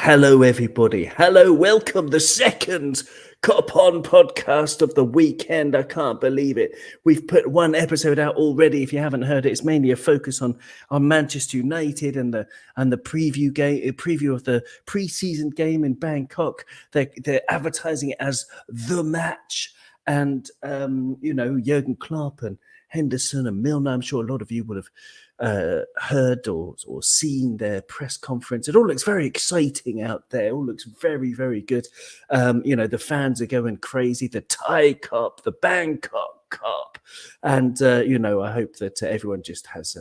Hello, everybody. Hello, welcome. The second Cop On podcast of the weekend. I can't believe it. We've put one episode out already. If you haven't heard it, it's mainly a focus on Manchester United and the preview of the pre-season game in Bangkok. They're advertising it as the match, and Jurgen Klopp and Henderson and Milner. I'm sure a lot of you will have heard or seen their press conference. It all looks very exciting out there. It all looks very, very good. The fans are going crazy. The Thai Cup, the Bangkok Cup, and I hope that everyone just has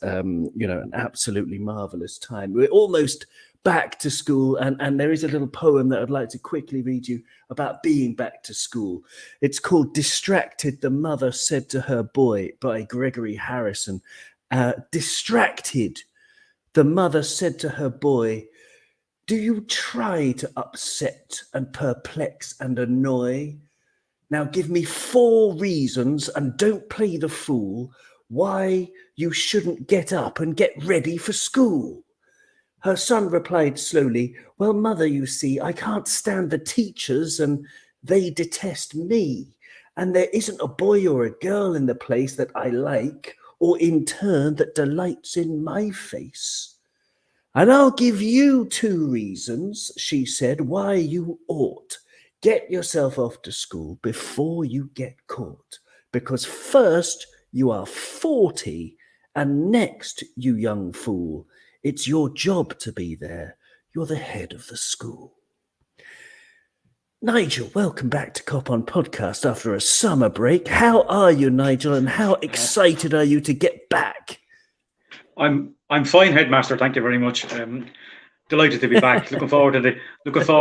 an absolutely marvelous time. We're almost back to school, and there is a little poem that I'd like to quickly read you about being back to school. It's called "Distracted, the Mother Said to Her Boy" by Gregory Harrison. Distracted, the mother said to her boy, "Do you try to upset and perplex and annoy? Now give me 4 reasons, and don't play the fool, why you shouldn't get up and get ready for school." Her son replied slowly, "Well, mother, you see, I can't stand the teachers and they detest me. And there isn't a boy or a girl in the place that I like, or in turn that delights in my face. And I'll give you 2 reasons," she said, "why you ought. Get yourself off to school before you get caught. Because first, you are 40, and next, you young fool, it's your job to be there. You're the head of the school." Nigel, welcome back to Cop On Podcast after a summer break. How are you, Nigel, and how excited are you to get back? I'm fine, Headmaster. Thank you very much. Delighted to be back. Looking forward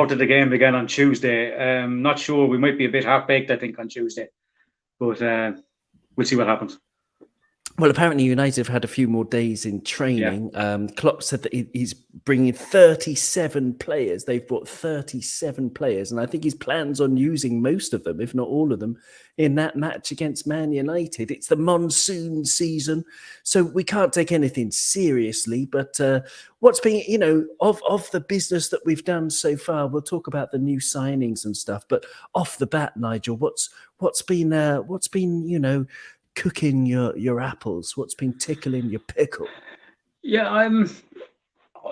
to the game again on Tuesday. Not sure, we might be a bit half baked, I think, on Tuesday, but we'll see what happens. Well, apparently United have had a few more days in training. Yeah. Klopp said that he's bringing 37 players. They've brought 37 players, and I think he plans on using most of them, if not all of them, in that match against Man United. It's the monsoon season, so we can't take anything seriously. But what's been, of the business that we've done so far, we'll talk about the new signings and stuff. But off the bat, Nigel, what's been cooking your apples? What's been tickling your pickle? Yeah,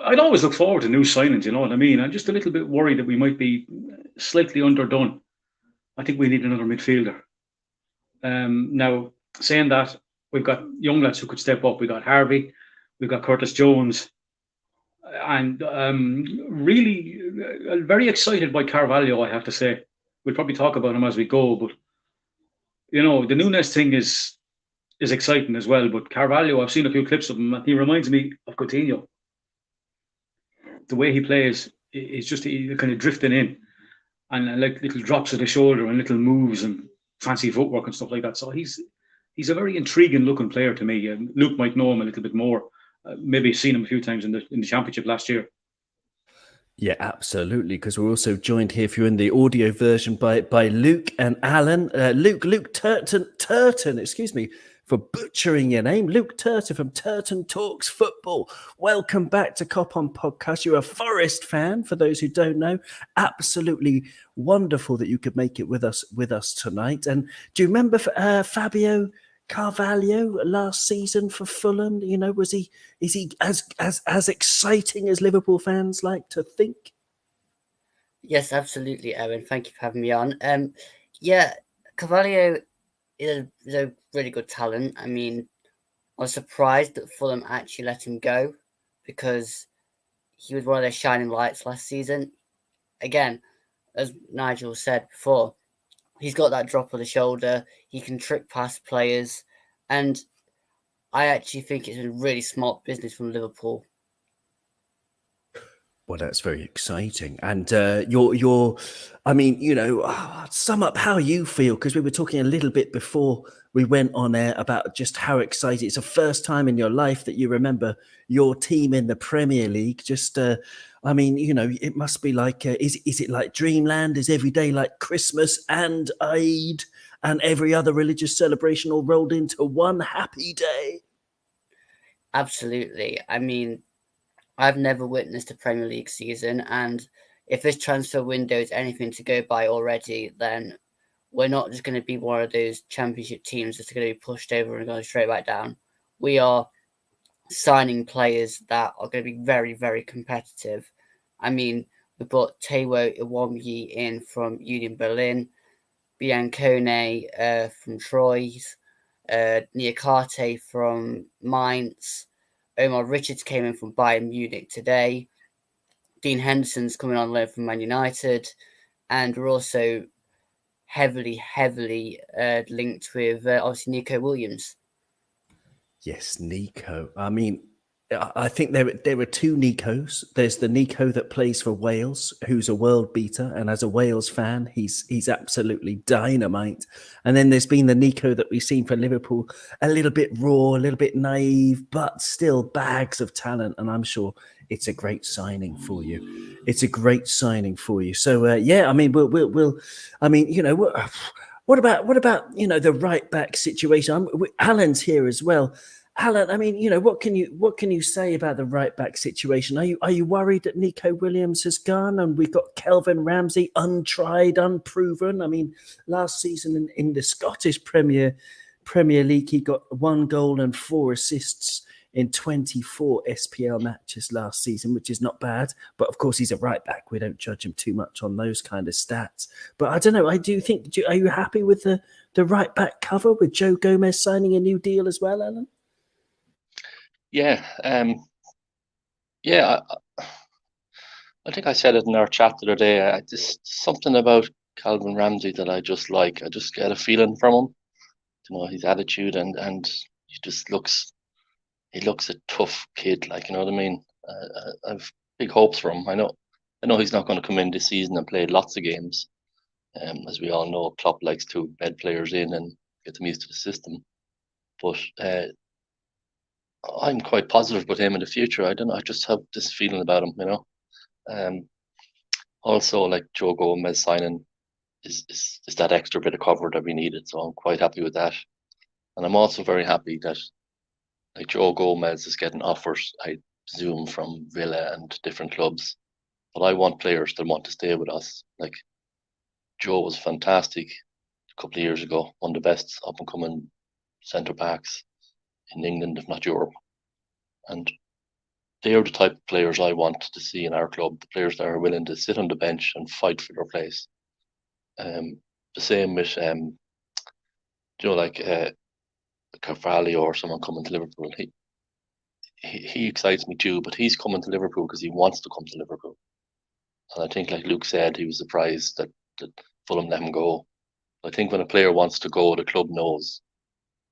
I'd always look forward to new signings, you know what I mean? I'm just a little bit worried that we might be slightly underdone. I think we need another midfielder. Now, saying that, we've got young lads who could step up. We've got Harvey, we've got Curtis Jones, and really very excited by Carvalho, I have to say. We'll probably talk about him as we go, but the Nunez thing is exciting as well. But Carvalho, I've seen a few clips of him, and he reminds me of Coutinho. The way he plays is just kind of drifting in, and like little drops of the shoulder and little moves and fancy footwork and stuff like that. So he's a very intriguing looking player to me. Luke might know him a little bit more. Maybe seen him a few times in the championship last year. Yeah, absolutely. Because we're also joined here, if you're in the audio version, by Luke and Alan. Luke Turton, excuse me for butchering your name. Luke Turton from Turton Talks Football. Welcome back to Cop On Podcast. You're a Forest fan, for those who don't know. Absolutely wonderful that you could make it with us tonight. And do you remember Fabio Carvalho last season for Fulham? Is he as exciting as Liverpool fans like to think? Yes, absolutely, Owen. Thank you for having me on. Carvalho is a really good talent. I mean, I was surprised that Fulham actually let him go, because he was one of their shining lights last season. Again, as Nigel said before, he's got that drop of the shoulder. He can trick past players. And I actually think it's a really smart business from Liverpool. Well, that's very exciting. And sum up how you feel, because we were talking a little bit before we went on air about just how excited. It's the first time in your life that you remember your team in the Premier League. Just, it must be like, is it like dreamland? Is every day like Christmas and Eid and every other religious celebration all rolled into one happy day? Absolutely. I mean, I've never witnessed a Premier League season, and if this transfer window is anything to go by already, then we're not just going to be one of those Championship teams that's going to be pushed over and go straight back down. We are signing players that are going to be very, very competitive. I mean, we brought Taiwo Iwamyi in from Union Berlin, Biancone from Troyes, Niakate from Mainz, Omar Richards came in from Bayern Munich today, Dean Henderson's coming on loan from Man United, and we're also heavily linked with obviously Nico Williams. Yes, Nico. I mean, I think there are two Nicos. There's the Nico that plays for Wales, who's a world beater, and as a Wales fan, he's absolutely dynamite. And then there's been the Nico that we've seen for Liverpool, a little bit raw, a little bit naive, but still bags of talent. And I'm sure it's a great signing for you. It's a great signing for you. So yeah, I mean, we'll I mean, you know, what about the right back situation? Alan's here as well. Alan, I mean, what can you say about the right back situation? Are you worried that Nico Williams has gone and we've got Kelvin Ramsay, untried, unproven? I mean, last season in the Scottish Premier League, he got 1 goal and 4 assists in 24 SPL matches last season, which is not bad. But of course, he's a right back. We don't judge him too much on those kind of stats. But I don't know. I do think. Are you happy with the right back cover with Joe Gomez signing a new deal as well, Alan? Yeah, yeah. I think I said it in our chat the other day. Just something about Calvin Ramsay that I just like. I just get a feeling from him. His attitude and he just looks. He looks a tough kid, like, you know what I mean. I've big hopes for him. I know he's not going to come in this season and play lots of games. As we all know, Klopp likes to bed players in and get them used to the system. But I'm quite positive with him in the future. I don't know. I just have this feeling about him, Also, like Joe Gomez signing is that extra bit of cover that we needed. So I'm quite happy with that. And I'm also very happy that like Joe Gomez is getting offers, I presume, from Villa and different clubs. But I want players that want to stay with us. Like Joe was fantastic a couple of years ago, one of the best up and coming centre backs in England, if not Europe. And they are the type of players I want to see in our club, the players that are willing to sit on the bench and fight for their place. The same with, like Carvalho or someone coming to Liverpool. He excites me too, but he's coming to Liverpool because he wants to come to Liverpool. And I think, like Luke said, he was surprised that Fulham let him go. I think when a player wants to go, the club knows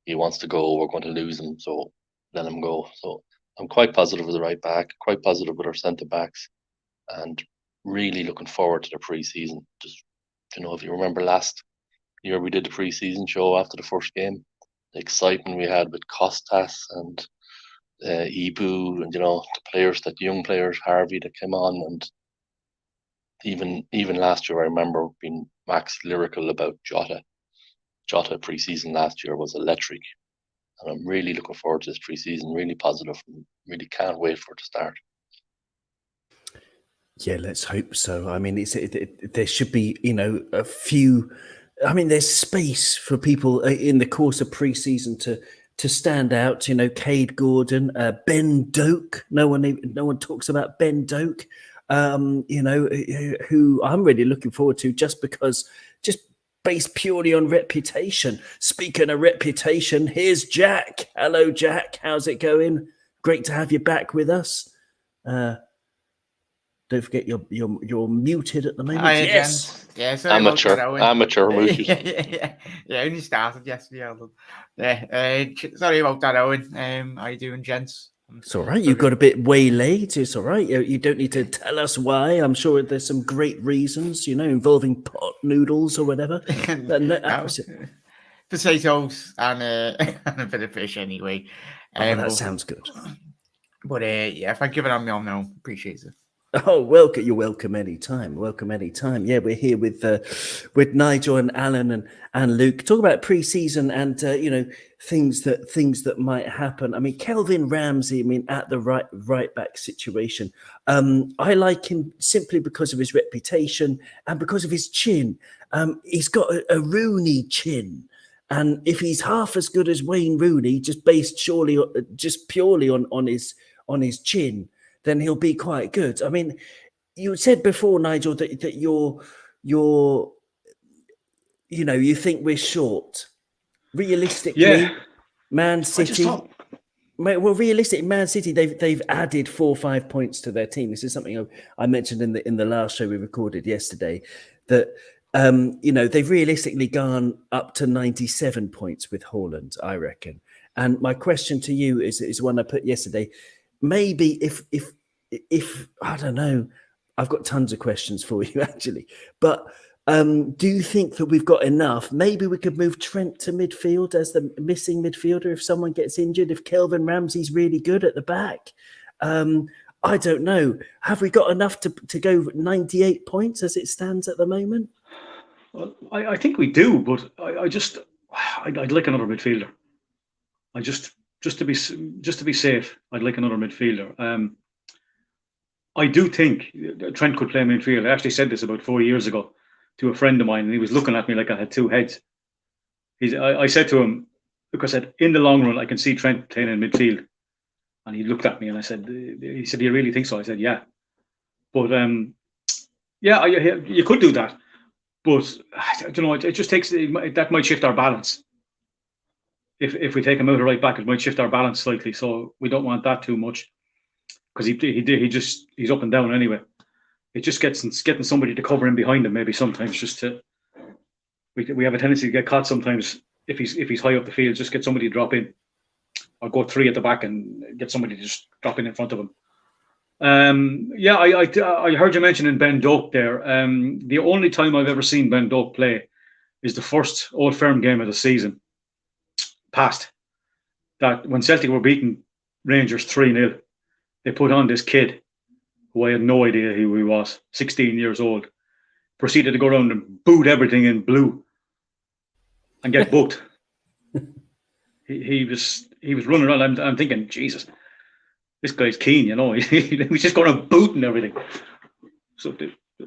he wants to go. We're going to lose him, so let him go. So I'm quite positive with the right back, quite positive with our centre backs, and really looking forward to the pre-season. Just if you remember last year, we did the pre-season show after the first game. The excitement we had with Costas and Ibu, and the young players, Harvey, that came on, and even last year, I remember being max lyrical about Jota. Jota pre-season last year was electric, and I'm really looking forward to this pre-season. Really positive, and really can't wait for it to start. Yeah, let's hope so. I mean, there should be a few. I mean, there's space for people in the course of pre-season to stand out. Cade Gordon, Ben Doak. No one talks about Ben Doak. Who I'm really looking forward to, just based purely on reputation. Speaking of reputation, here's Jack. Hello, Jack. How's it going? Great to have you back with us. Don't forget you're muted at the moment. Yes. Yeah, Amateur muted. yeah, only started yesterday. Yeah. Sorry about that, Owen. How you doing, gents? It's all right. You got a bit waylaid. It's all right. You don't need to tell us why. I'm sure there's some great reasons, involving pot noodles or whatever. Potatoes and a bit of fish anyway. That sounds good. But yeah, if I give it on my own, appreciate it. Oh, welcome! You're welcome anytime. Welcome anytime. Yeah, we're here with Nigel and Alan and Luke. Talk about pre-season and things that might happen. I mean, Kelvin Ramsay. I mean, at the right back situation. I like him simply because of his reputation and because of his chin. He's got a Rooney chin. And if he's half as good as Wayne Rooney, just purely on his chin, then he'll be quite good. I mean, you said before, Nigel, that you think we're short. Realistically, Man City. Realistically, Man City, they've added 4 or 5 points to their team. This is something I mentioned in the last show we recorded yesterday. That they've realistically gone up to 97 points with Haaland, I reckon. And my question to you is one I put yesterday. Maybe if I don't know, I've got tons of questions for you actually, but do you think that we've got enough? Maybe we could move Trent to midfield as the missing midfielder if someone gets injured, if Kelvin Ramsay's really good at the back. I don't know. Have we got enough to go 98 points as it stands at the moment? Well, I think we do, but I'd like another midfielder. Just to be safe, I'd like another midfielder. I do think Trent could play midfield. I actually said this about 4 years ago to a friend of mine, and he was looking at me like I had two heads. I said to him, because I said, in the long run, I can see Trent playing in midfield. And he looked at me and he said, do you really think so? I said, yeah. But you could do that. But it just takes, that might shift our balance. If we take him out of right back, it might shift our balance slightly. So we don't want that too much. Because he's up and down anyway. It just getting somebody to cover him behind him maybe sometimes we have a tendency to get caught sometimes if he's high up the field, just get somebody to drop in. Or go 3 at the back and get somebody to just drop in front of him. I heard you mentioning Ben Doak there. The only time I've ever seen Ben Doak play is the first Old Firm game of the season past. That when Celtic were beating Rangers 3-0, they put on this kid who I had no idea who he was, 16 years old, proceeded to go around and boot everything in blue and get booked. He was running around. I'm thinking, Jesus, this guy's keen, He's just going around booting everything. So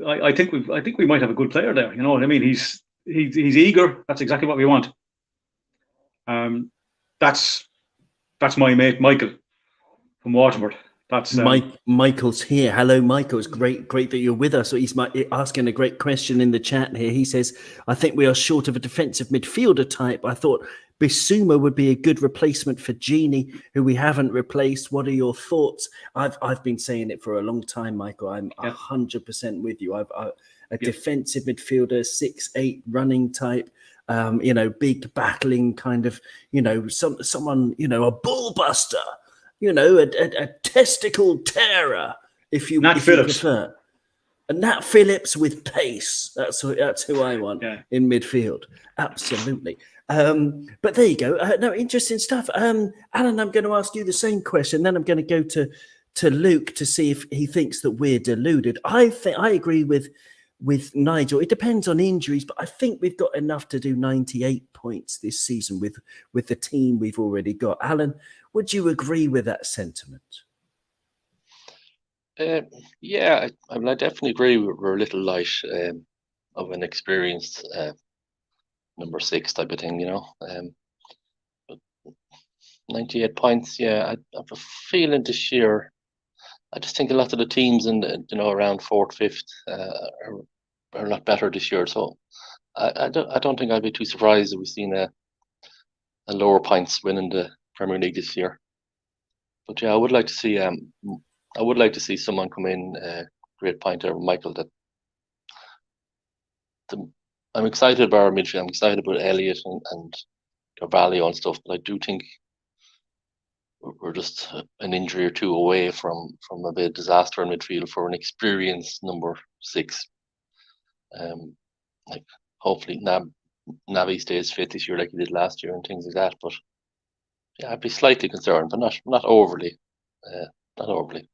I think we might have a good player there. You know what I mean? He's eager. That's exactly what we want. That's my mate Michael from Waterford. That's Michael's here. Hello, Michael. It's great that you're with us. So he's asking a great question in the chat here. He says, I think we are short of a defensive midfielder type. I thought Bissouma would be a good replacement for Gini, who we haven't replaced. What are your thoughts? I've been saying it for a long time, Michael. I'm 100% with you. A defensive midfielder, 6'8", running type, big battling kind of, someone, a bull buster. A testicle terror, if you prefer. A Nat Phillips with pace. That's who I want in midfield. Absolutely. But there you go. No, interesting stuff. Alan, I'm going to ask you the same question. Then I'm going to go to Luke to see if he thinks that we're deluded. I agree with Nigel. It depends on injuries, but I think we've got enough to do 98 points this season with the team we've already got. Alan, would you agree with that sentiment? I definitely agree. We're a little light of an experienced number 6 type of thing, But 98 points, I have a feeling this year. I just think a lot of the teams around 4th, 5th are a lot better this year. So I don't think I'd be too surprised if we've seen a lower points winning the Premier League this year. But I would like to see someone come in. Great point there, Michael. I'm excited about our midfield. I'm excited about Elliott and Carvalho and stuff. But I do think we're just an injury or two away from a bit of disaster in midfield for an experienced number 6. Hopefully Navi stays fit this year like he did last year and things like that. But I'd be slightly concerned, but not overly. Not overly.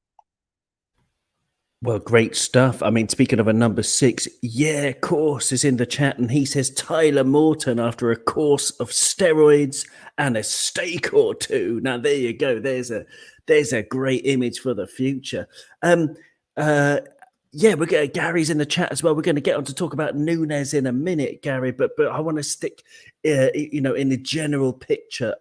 Well, great stuff. I mean, speaking of a number 6, yeah, of course, is in the chat, and he says Tyler Morton after a course of steroids and a steak or two. Now, there you go. There's a great image for the future. Yeah, Gary's in the chat as well. We're going to get on to talk about Nunez in a minute, Gary, but I want to stick, in the general picture.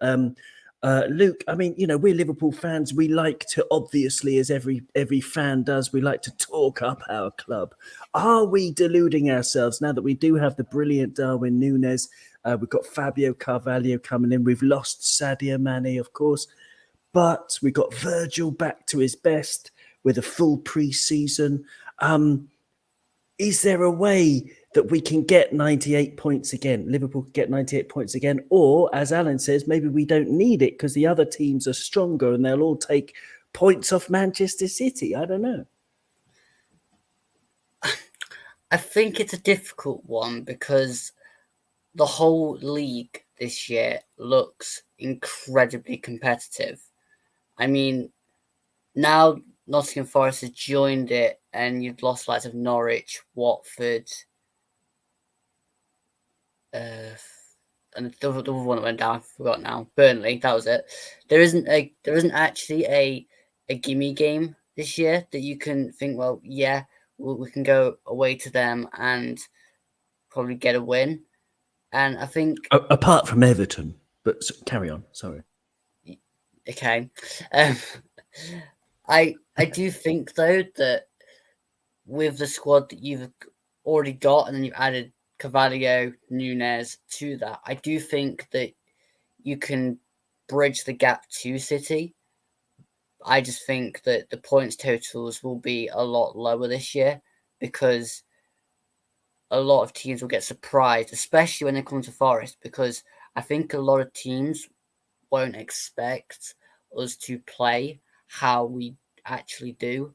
Luke, I mean, we're Liverpool fans. We like to, obviously, as every fan does, we like to talk up our club. Are we deluding ourselves now that we do have the brilliant Darwin Nunez? We've got Fabio Carvalho coming in. We've lost Sadio Mane, of course, but we got Virgil back to his best with a full pre-season. Is there a way that we can get 98 points again? Liverpool can get 98 points again? Or, as Alan says, maybe we don't need it because the other teams are stronger and they'll all take points off Manchester City. I don't know. I think it's a difficult one because the whole league this year looks incredibly competitive. I mean, now Nottingham Forest has joined it and you've lost likes of Norwich, Watford, and the other one that went down, I forgot now. Burnley, that was it. There isn't actually a gimme game this year that you can think, well, yeah, we can go away to them and probably get a win. And I think apart from Everton, but carry on. Sorry. Okay, I do think though that with the squad that you've already got, and then you've added Carvalho, Nunez to that, I do think that you can bridge the gap to City. I just think that the points totals will be a lot lower this year because a lot of teams will get surprised, especially when they come to Forest, because I think a lot of teams won't expect us to play how we actually do.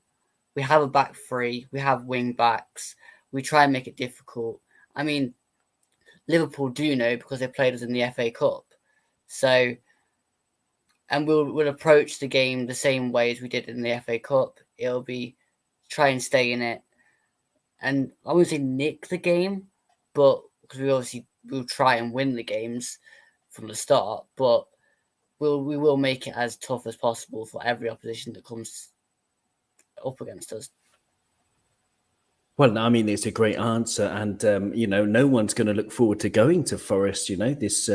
We have a back three, we have wing backs, we try and make it difficult. I mean, Liverpool do know because they played us in the FA Cup. So, and we'll approach the game the same way as we did in the FA Cup. It'll be try and stay in it. And I wouldn't say nick the game, but because we'll try and win the games from the start, but we will make it as tough as possible for every opposition that comes up against us. Well, I mean, it's a great answer, and no one's going to look forward to going to Forest. This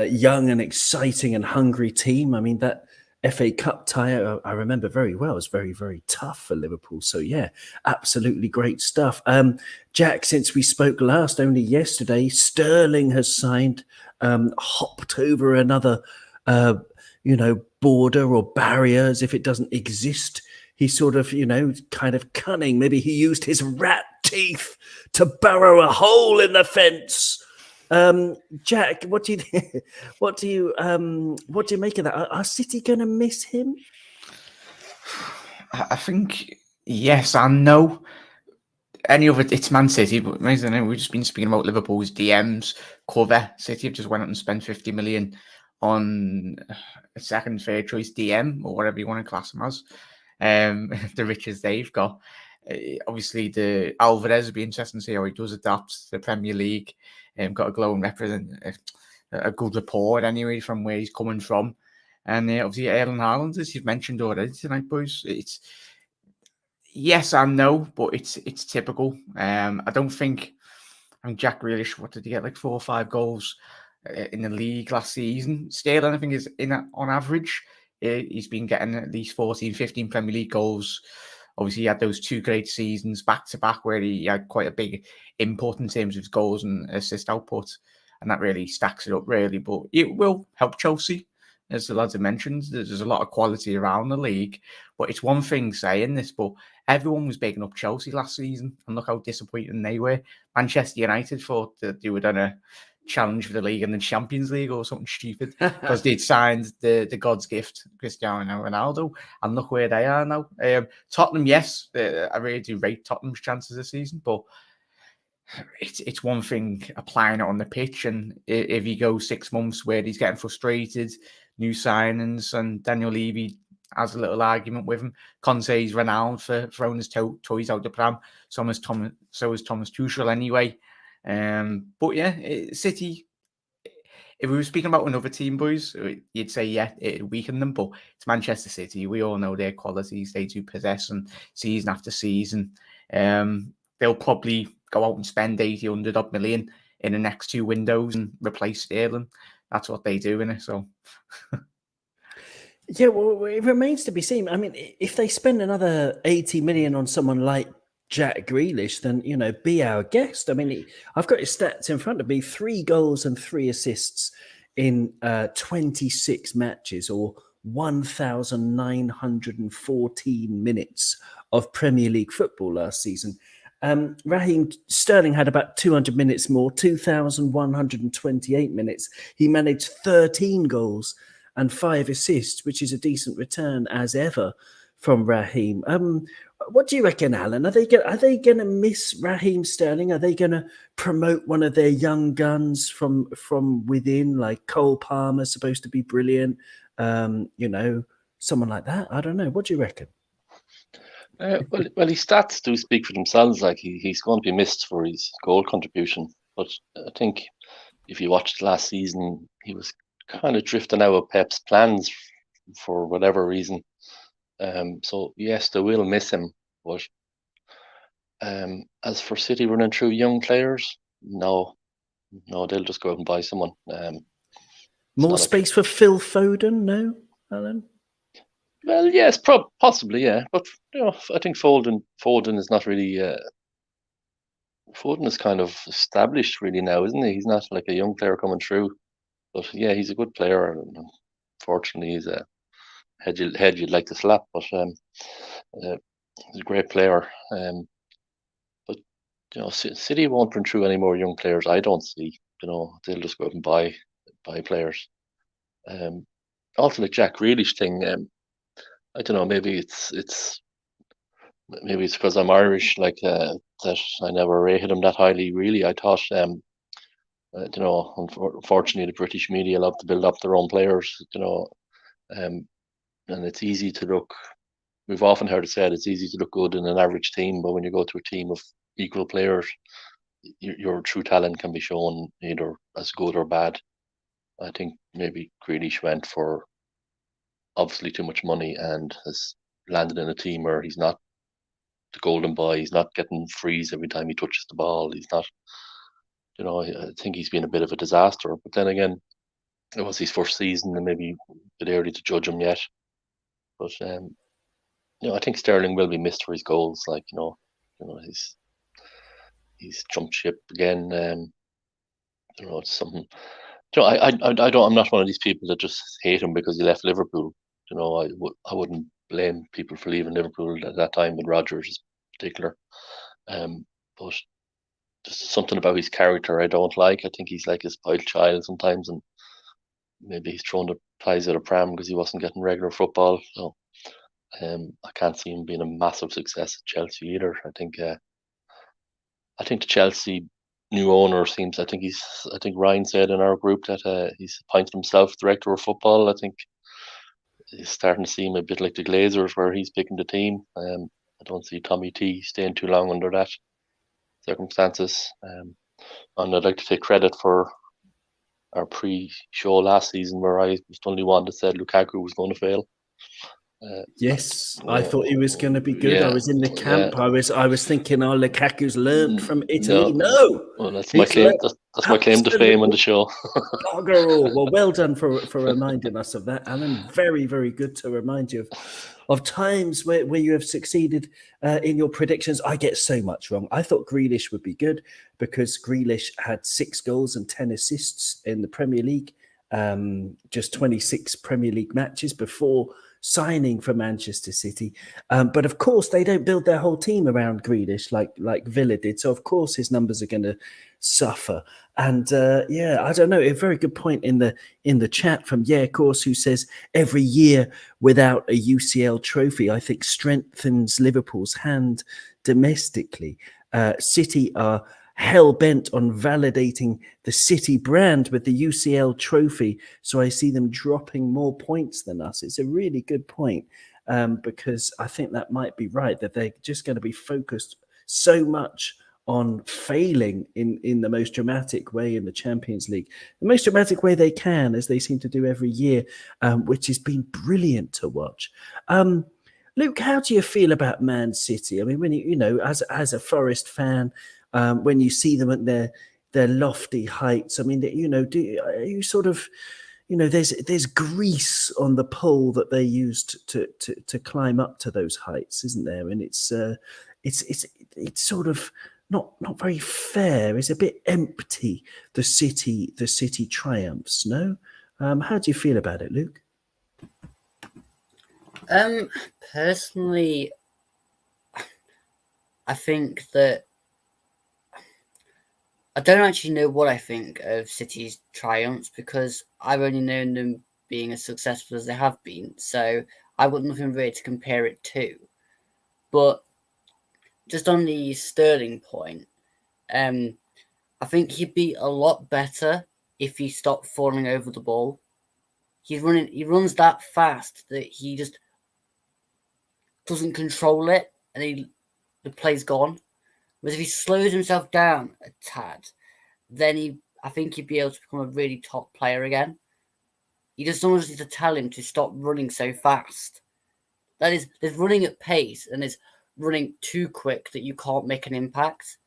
young and exciting and hungry team. I mean, that FA Cup tie, I remember very well. It was very, very tough for Liverpool. So yeah, absolutely great stuff. Jack, since we spoke last only yesterday, Sterling has signed, hopped over another, border or barrier as if it doesn't exist. He's sort of, kind of cunning. Maybe he used his rat teeth to burrow a hole in the fence. Jack, what do you make of that? Are City going to miss him? I think yes and no. It's Man City, but we've just been speaking about Liverpool's DMs cover. City have just went out and spent 50 million on a second, third choice DM or whatever you want to class them as. The riches they've got. Obviously, the Alvarez will be interesting to see how he does adapt to the Premier League. Got a glowing a good report anyway from where he's coming from. And obviously, Erling Haaland, as you've mentioned already tonight, boys. It's yes and no, but it's typical. I mean, Jack Grealish, what did he get? Like 4 or 5 goals in the league last season. Sterling, I think, is on average. He's been getting at least 14, 15 Premier League goals. Obviously, he had those 2 great seasons back-to-back where he had quite a big input in terms of his goals and assist output. And that really stacks it up, really. But it will help Chelsea, as the lads have mentioned. There's a lot of quality around the league. But it's one thing saying this, but everyone was bigging up Chelsea last season. And look how disappointing they were. Manchester United thought that they were going to challenge for the league and the Champions League or something stupid because they'd signed the God's gift, Cristiano Ronaldo, and look where they are now. Tottenham, yes, I really do rate Tottenham's chances this season, but it's one thing applying it on the pitch, and if you go 6 months where he's getting frustrated, new signings, and Daniel Levy has a little argument with him. Conte's renowned for throwing his toys out the pram. So is Thomas Tuchel anyway. But yeah, City. If we were speaking about another team, boys, you'd say, yeah, it'd weaken them. But it's Manchester City. We all know their qualities. They do possess, and season after season, they'll probably go out and spend 80, 100 odd million in the next 2 windows and replace Sterling. That's what they do, innit? So, yeah, well, it remains to be seen. I mean, if they spend another 80 million on someone like Jack Grealish, then, be our guest. I mean, I've got his stats in front of me: 3 goals and 3 assists in 26 matches, or 1,914 minutes of Premier League football last season. Raheem Sterling had about 200 minutes more, 2,128 minutes. He managed 13 goals and 5 assists, which is a decent return as ever from Raheem. What do you reckon, Alan? Are they going to miss Raheem Sterling? Are they going to promote one of their young guns from within, like Cole Palmer, supposed to be brilliant? Someone like that. I don't know. What do you reckon? Well, his stats do speak for themselves. Like he's going to be missed for his goal contribution. But I think if you watched last season, he was kind of drifting out of Pep's plans for whatever reason. So yes, they will miss him. But as for City running through young players, no, they'll just go out and buy someone. More space for Phil Foden? No, Alan? Well, yes, possibly, yeah. But I think Foden is not really. Foden is kind of established, really, now, isn't he? He's not like a young player coming through. But yeah, he's a good player. And unfortunately, he's a head you'd like to slap. But he's a great player. But City won't run through any more young players. I don't see. They'll just go out and buy players. Also, the Jack Grealish thing. I don't know. Maybe it's because I'm Irish, that I never rated him that highly. Really, I thought, unfortunately, the British media love to build up their own players. And it's easy to look. We've often heard it said it's easy to look good in an average team, but when you go to a team of equal players, your true talent can be shown either as good or bad. I think maybe Grealish went for obviously too much money and has landed in a team where he's not the golden boy. He's not getting frees every time he touches the ball. He's not, I think he's been a bit of a disaster. But then again, it was his first season and maybe a bit early to judge him yet. But, I think Sterling will be missed for his goals. He's jumped ship again. It's something. I'm not one of these people that just hate him because he left Liverpool. I wouldn't blame people for leaving Liverpool at that time with Rodgers in particular. But just something about his character I don't like. I think he's like a spoiled child sometimes, and maybe he's thrown the ties out of pram because he wasn't getting regular football. So I can't see him being a massive success at Chelsea either. I think the Chelsea new owner seems. I think Ryan said in our group that he's appointed himself director of football. I think it's starting to seem a bit like the Glazers, where he's picking the team. I don't see Tommy T staying too long under that circumstances. And I'd like to take credit for our pre-show last season, where I was the only one that said Lukaku was going to fail. Yes, I thought he was going to be good. I was in the camp. I was thinking, Lukaku's learned from Italy. No. Well, that's my claim. That's my claim to fame on the show. Well, well done for reminding us of that, Alan. Very, very good to remind you of times where you have succeeded in your predictions. I get so much wrong. I thought Grealish would be good because Grealish had 6 goals and 10 assists in the Premier League, just 26 Premier League matches before signing for Manchester City. But of course, they don't build their whole team around Grealish like Villa did. So of course, his numbers are going to suffer. And I don't know. A very good point in the chat from of course, who says every year without a UCL trophy, I think strengthens Liverpool's hand domestically. City are hell-bent on validating the City brand with the UCL trophy. So I see them dropping more points than us. It's a really good point, because I think that might be right, that they're just going to be focused so much on failing in the most dramatic way in the Champions League, the most dramatic way they can, as they seem to do every year, which has been brilliant to watch. Luke, how do you feel about Man City? I mean, when you know, as a Forest fan, when you see them at their lofty heights, I mean, are you sort of, there's grease on the pole that they used to climb up to those heights, isn't there? And it's sort of not very fair. It's a bit empty. The City triumphs. No, how do you feel about it, Luke? Personally, I think that I don't actually know what I think of City's triumphs, because I've only known them being as successful as they have been. So I've got nothing really to compare it to. But just on the Sterling point, I think he'd be a lot better if he stopped falling over the ball. He runs that fast that he just doesn't control it, and the play's gone. Whereas if he slows himself down a tad, then I think he'd be able to become a really top player again. You just almost need to tell him to stop running so fast. That is, there's running at pace, and there's running too quick that you can't make an impact.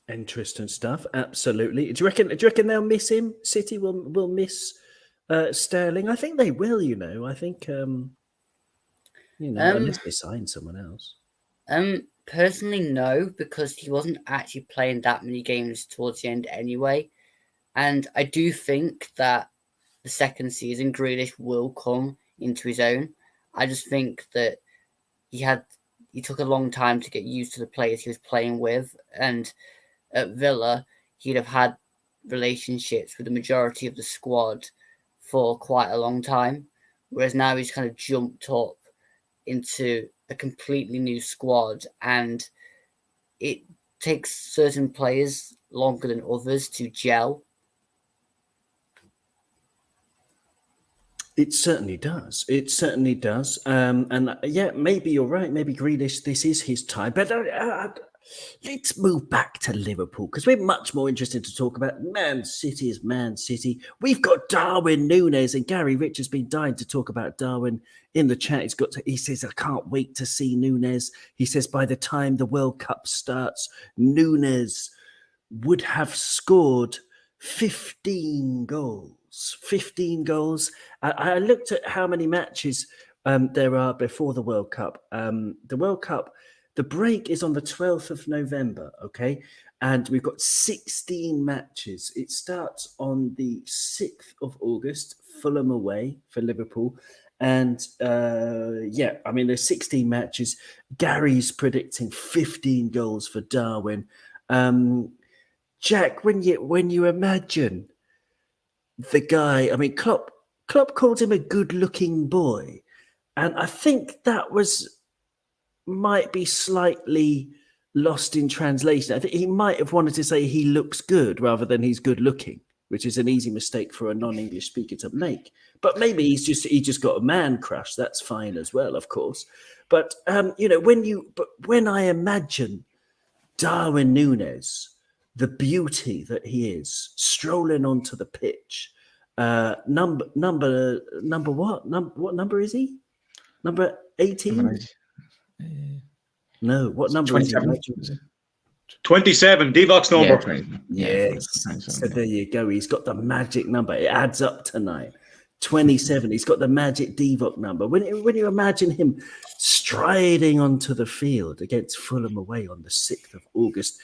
Interesting stuff. Absolutely. Do you reckon they'll miss him? City will miss Sterling. I think they will. I think unless they sign someone else. Personally, no, because he wasn't actually playing that many games towards the end anyway. And I do think that the second season, Grealish will come into his own. I just think that he took a long time to get used to the players he was playing with. And at Villa, he'd have had relationships with the majority of the squad for quite a long time. Whereas now he's kind of jumped up into a completely new squad, and it takes certain players longer than others to gel. It certainly does. And yeah, maybe you're right. Maybe Grealish, this is his time. But let's move back to Liverpool, because we're much more interested to talk about Man City is Man City. We've got Darwin Nunez, and Gary Rich has been dying to talk about Darwin in the chat. He says, I can't wait to see Nunez. He says by the time the World Cup starts, Nunez would have scored 15 goals. 15 goals. I looked at how many matches there are before the World Cup. The World Cup, the break is on the 12th of November, okay? And we've got 16 matches. It starts on the 6th of August, Fulham away for Liverpool. And there's 16 matches. Gary's predicting 15 goals for Darwin. Jack, when you imagine the guy, I mean, Klopp called him a good-looking boy. And I think that might be slightly lost in translation. I think he might have wanted to say he looks good rather than he's good looking, which is an easy mistake for a non-English speaker to make. But maybe he just got a man crush. That's fine as well, of course. But when I imagine Darwin Nunez, the beauty that he is, strolling onto the pitch, what number is he? Number 18? No, what number is he? 27, Divock's number. Yes. So there you go. He's got the magic number. It adds up tonight. 27. He's got the magic Divock number. When you imagine him striding onto the field against Fulham away on the 6th of August,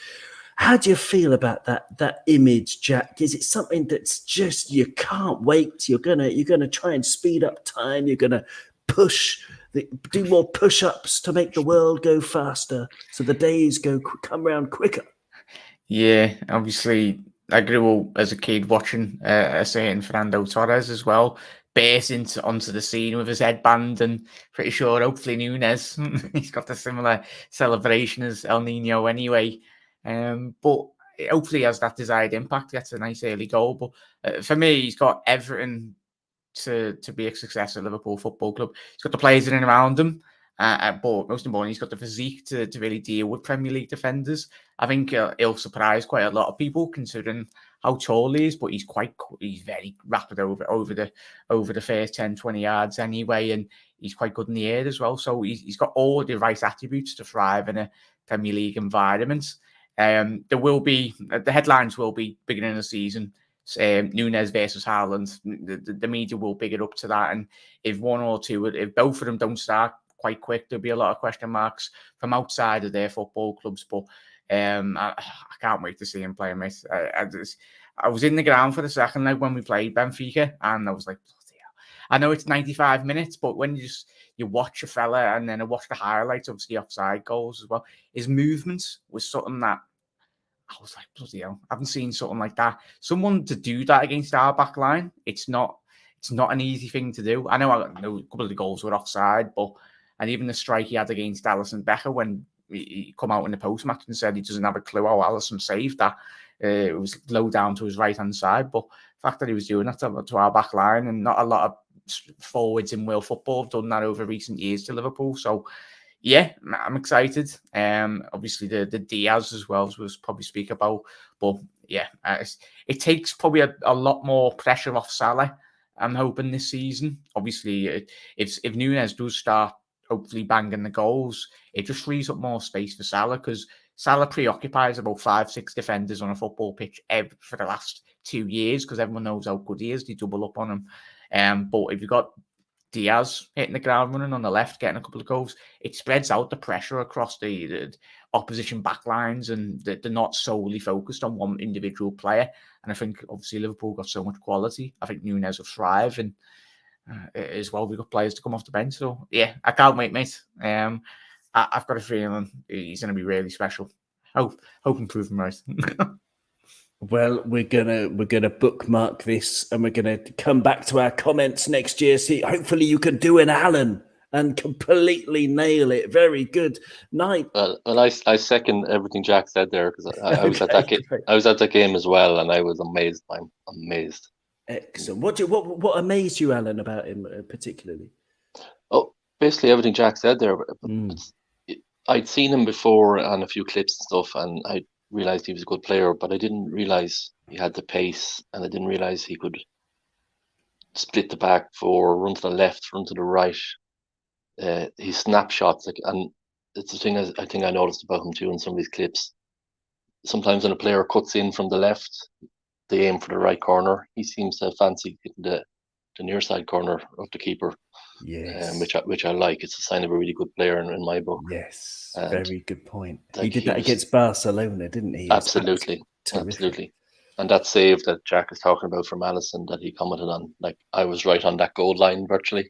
how do you feel about that image, Jack? Is it something that's just you can't wait? You're gonna try and speed up time. You're gonna do more push-ups to make the world go faster, so the days come around quicker. Yeah, obviously, I grew up as a kid watching a certain Fernando Torres as well. burst onto the scene with his headband, and pretty sure hopefully Nunez, he's got a similar celebration as El Nino anyway. But hopefully he has that desired impact, gets a nice early goal. But for me, he's got everything to be a success at Liverpool Football Club. He's got the players in and around him, but most importantly, he's got the physique to really deal with Premier League defenders. I think he'll surprise quite a lot of people considering how tall he is, but he's very rapid over the first 10, 20 yards anyway, and he's quite good in the air as well. So he's got all the right attributes to thrive in a Premier League environment. There will be the headlines will be beginning of the season. Nunez versus Haaland, the media will pick it up to that, and if one or two, if both of them don't start quite quick, there'll be a lot of question marks from outside of their football clubs. But I can't wait to see him play, mate. I was in the ground for the second leg when we played Benfica, and I was like, I know it's 95 minutes, but when you watch a fella, and then I watch the highlights of the offside goals as well, his movements was something that I was like, bloody hell, I haven't seen something like that. Someone to do that against our back line, it's not an easy thing to do. I know a couple of the goals were offside, and even the strike he had against Alisson Becker when he come out in the post-match and said he doesn't have a clue how Alisson saved that. It was low down to his right-hand side, but the fact that he was doing that to our back line, and not a lot of forwards in world football have done that over recent years to Liverpool. So, yeah, I'm excited. Obviously the Diaz as well, as we'll probably speak about. But yeah, it takes probably a lot more pressure off Salah, I'm hoping, this season. Obviously, if Nunez does start hopefully banging the goals, it just frees up more space for Salah, because Salah preoccupies about 5-6 defenders on a football pitch for the last 2 years, because everyone knows how good he is. They double up on him. But if you've got Diaz hitting the ground running on the left, getting a couple of goals, it spreads out the pressure across the opposition backlines, and they're not solely focused on one individual player. And I think obviously Liverpool got so much quality. I think Nunez will thrive, and as well, we've got players to come off the bench. So yeah, I can't wait, mate. I've got a feeling he's going to be really special. Hope and prove him right. Well, we're gonna bookmark this, and we're gonna come back to our comments next year. See, hopefully you can do an Alan and completely nail it. Very good night. Well, I second everything Jack said there, because I was at that game. I was at that game as well, and I was amazed. I'm amazed. Excellent. What amazed you, Alan, about him particularly? Oh, basically everything Jack said there. I'd seen him before on a few clips and stuff, and I realized he was a good player, but I didn't realize he had the pace, and I didn't realize he could split the back four, run to the left, run to the right. His snapshots, and it's the thing I think I noticed about him too in some of these clips. Sometimes when a player cuts in from the left, they aim for the right corner. He seems to fancy hitting the near side corner of the keeper. Yes, which I like. It's a sign of a really good player in my book. Yes, and very good point. He did that against Barcelona, didn't he? Absolutely. And that save that Jack is talking about from Alisson that he commented on, like, I was right on that goal line virtually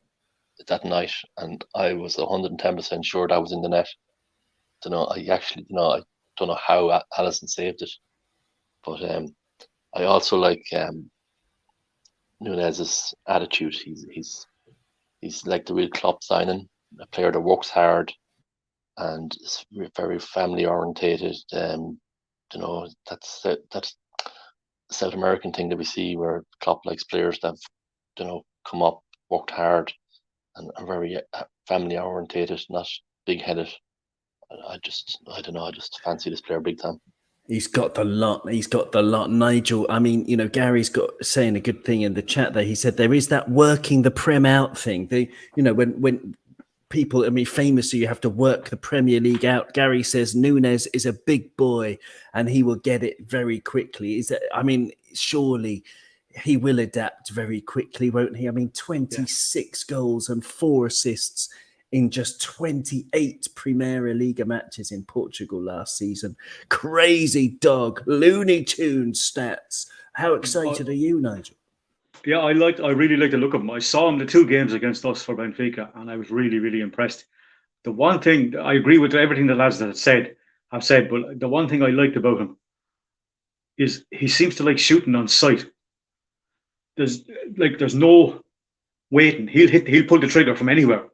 that night, and I was 110% sure that was in the net. I don't know how Alisson saved it, but I also like Nunez's attitude. He's like the real Klopp signing, a player that works hard and is very family orientated. That's that South American thing that we see, where Klopp likes players that have, come up, worked hard, and are very family orientated, not big headed. I just fancy this player big time. He's got the lot. Nigel, I mean, Gary's saying a good thing in the chat there. He said there is that working the Prem out thing. When people, famously, you have to work the Premier League out. Gary says Nunez is a big boy and he will get it very quickly. Surely he will adapt very quickly, won't he? 26 goals and 4 assists in just 28 Primeira Liga matches in Portugal last season. Crazy dog, Looney Tunes stats. How excited are you, Nigel? Yeah, I really like the look of him. I saw him the 2 games against us for Benfica, and I was really, really impressed. The one thing, I agree with everything the lads that have said, but the one thing I liked about him is he seems to like shooting on sight. There's no waiting. He'll pull the trigger from anywhere.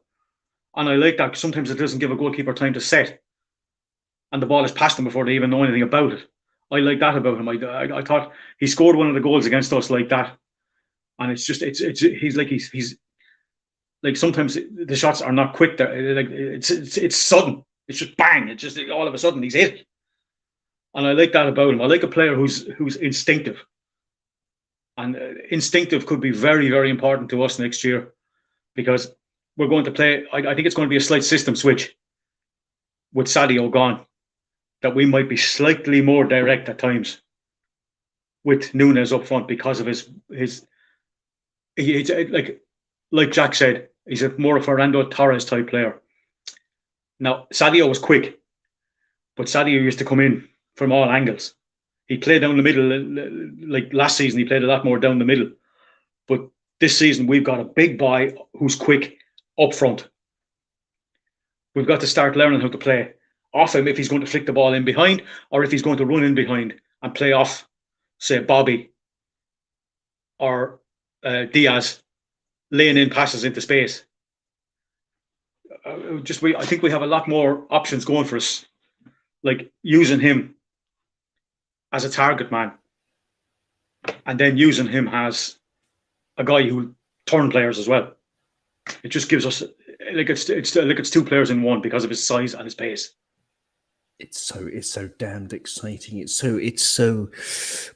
And I like that because sometimes it doesn't give a goalkeeper time to set. And the ball is past them before they even know anything about it. I like that about him. I thought he scored one of the goals against us like that. And it's he's like sometimes the shots are not quick. Like it's sudden. It's just bang. It's just all of a sudden he's hit. And I like that about him. I like a player who's instinctive. And instinctive could be very, very important to us next year because we're going to play. I think it's going to be a slight system switch with Sadio gone. That we might be slightly more direct at times with Nunez up front because of his like Jack said, he's more of a Fernando Torres type player. Now Sadio was quick, but Sadio used to come in from all angles. He played down the middle, like last season. He played a lot more down the middle, but this season we've got a big boy who's quick up front. We've got to start learning how to play off him if he's going to flick the ball in behind or if he's going to run in behind and play off, say, Bobby or Diaz, laying in passes into space. I think we have a lot more options going for us, like using him as a target man and then using him as a guy who will turn players as well. It just gives us it's two players in one because of his size and his pace. It's so damned exciting. It's so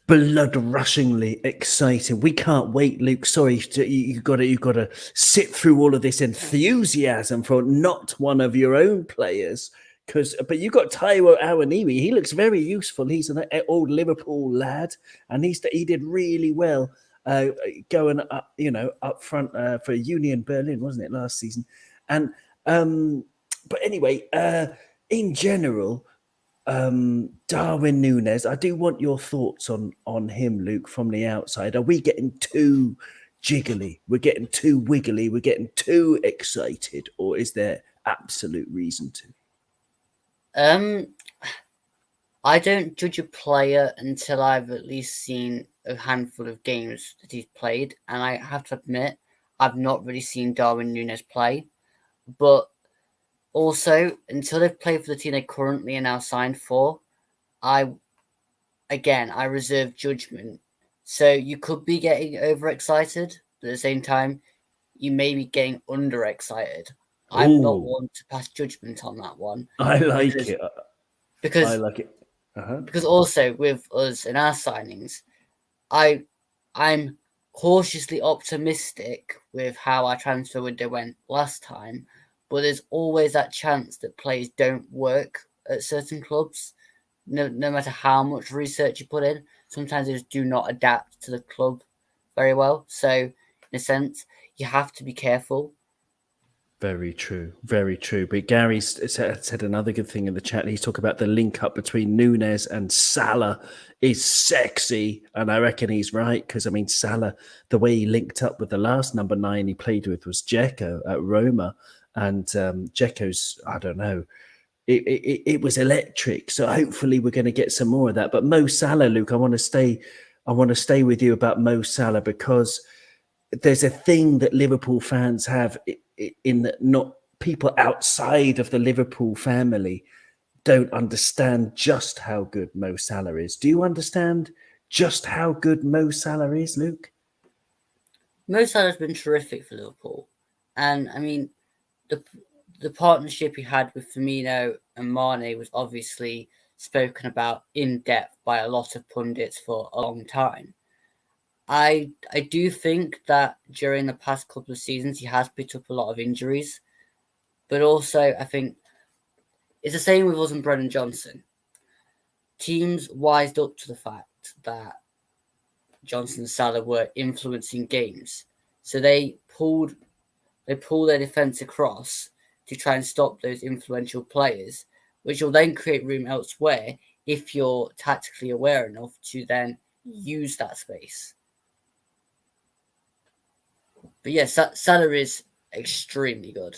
blood rushingly exciting. We can't wait, Luke. Sorry, you got to sit through all of this enthusiasm for not one of your own players. But you got Taiwo Awoniyi. He looks very useful. He's an old Liverpool lad, and he did really well going up, up front for Union Berlin, wasn't it, last season? And but anyway, in general, Darwin Nunez, I do want your thoughts on him, Luke, from the outside. Are we getting too jiggly? We're getting too wiggly? We're getting too excited? Or is there absolute reason to? I don't judge a player until I've at least seen a handful of games that he's played. And I have to admit, I've not really seen Darwin Nunez play. But also, until they've played for the team they currently are now signed for, I reserve judgment. So you could be getting overexcited, but at the same time, you may be getting underexcited. I'm not one to pass judgment on that one. I like it. Because I like it. Because also with us in our signings, I'm cautiously optimistic with how our transfer window went last time. But there's always that chance that players don't work at certain clubs, no matter how much research you put in. Sometimes they just do not adapt to the club very well. So, in a sense, you have to be careful. Very true. Very true. But Gary said another good thing in the chat. He's talking about the link up between Nunez and Salah is sexy. And I reckon he's right because, Salah, the way he linked up with the last number 9 he played with was Dzeko at Roma. And Dzeko's, I don't know, it was electric. So hopefully we're going to get some more of that. But Mo Salah, Luke, I want to stay with you about Mo Salah because there's a thing that Liverpool fans have in that not people outside of the Liverpool family don't understand just how good Mo Salah is. Do you understand just how good Mo Salah is, Luke? Mo Salah's been terrific for Liverpool. And, the partnership he had with Firmino and Mane was obviously spoken about in depth by a lot of pundits for a long time. I do think that during the past couple of seasons, he has picked up a lot of injuries. But also, I think it's the same with us and Brennan Johnson. Teams wised up to the fact that Johnson and Salah were influencing games. So they pulled their defence across to try and stop those influential players, which will then create room elsewhere if you're tactically aware enough to then use that space. But yes, Salah is extremely good.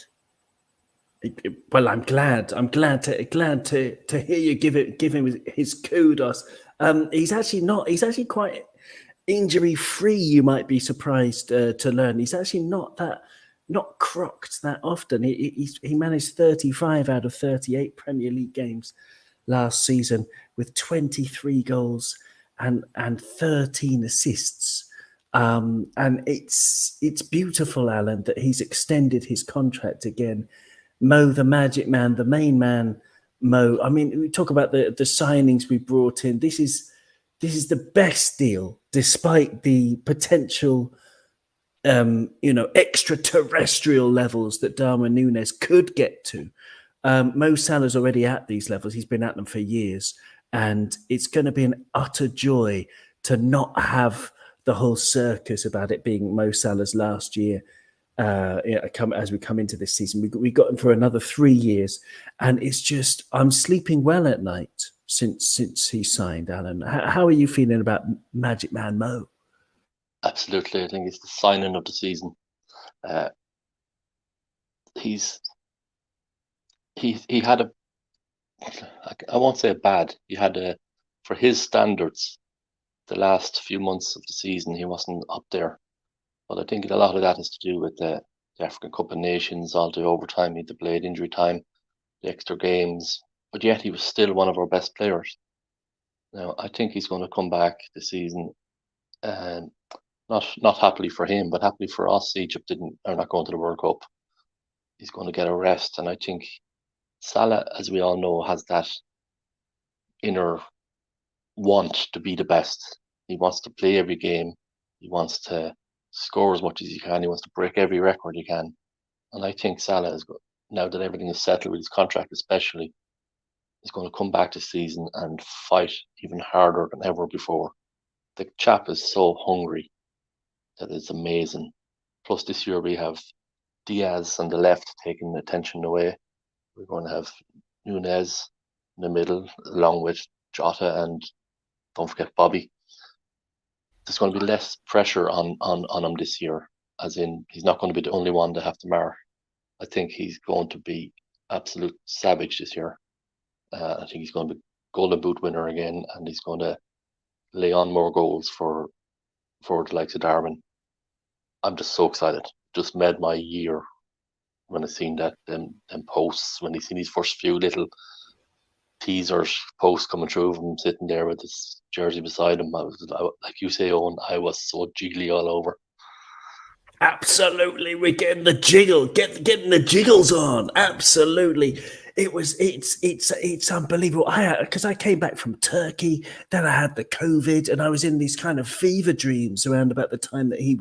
Well, I'm glad to hear you give him his kudos. He's actually injury-free, you might be surprised to learn. He's actually not crocked that often. He managed 35 out of 38 Premier League games last season with 23 goals and 13 assists. And it's beautiful, Alan, that he's extended his contract again. Mo, the magic man, the main man, Mo. I mean, we talk about the signings we brought in. This is the best deal, despite the potential extraterrestrial levels that Darwin Nunez could get to. Mo Salah's already at these levels. He's been at them for years. And it's going to be an utter joy to not have the whole circus about it being Mo Salah's last year as we come into this season. We got him for another 3 years. And it's just, I'm sleeping well at night since he signed, Alan. How are you feeling about Magic Man Mo? Absolutely. I think it's the signing of the season. He had I won't say bad. He had for his standards, the last few months of the season, he wasn't up there. But I think a lot of that has to do with the African Cup of Nations, all the overtime, he played, injury time, the extra games. But yet he was still one of our best players. Now, I think he's going to come back this season, not happily for him, but happily for us. Egypt are not going to the World Cup. He's going to get a rest, and I think Salah, as we all know, has that inner want to be the best. He wants to play every game. He wants to score as much as he can. He wants to break every record he can. And I think Salah is, now that everything is settled with his contract especially, is going to come back this season and fight even harder than ever before. The chap is so hungry that it's amazing. Plus this year we have Diaz on the left taking attention away. We're going to have Nunez in the middle along with Jota and don't forget Bobby. There's going to be less pressure on him this year, as in he's not going to be the only one to have to mark. I think he's going to be absolute savage this year. I think he's going to be Golden Boot winner again, and he's going to lay on more goals for the likes of Darwin. I'm just so excited. Just made my year when I seen that them posts, when I seen his first few little teasers posts coming through of him sitting there with his jersey beside him. I was, like you say, Owen, I was so jiggly all over. Absolutely, we're getting the jiggle, getting the jiggles on. Absolutely, it's unbelievable. Because I came back from Turkey, then I had the COVID, and I was in these kind of fever dreams around about the time that he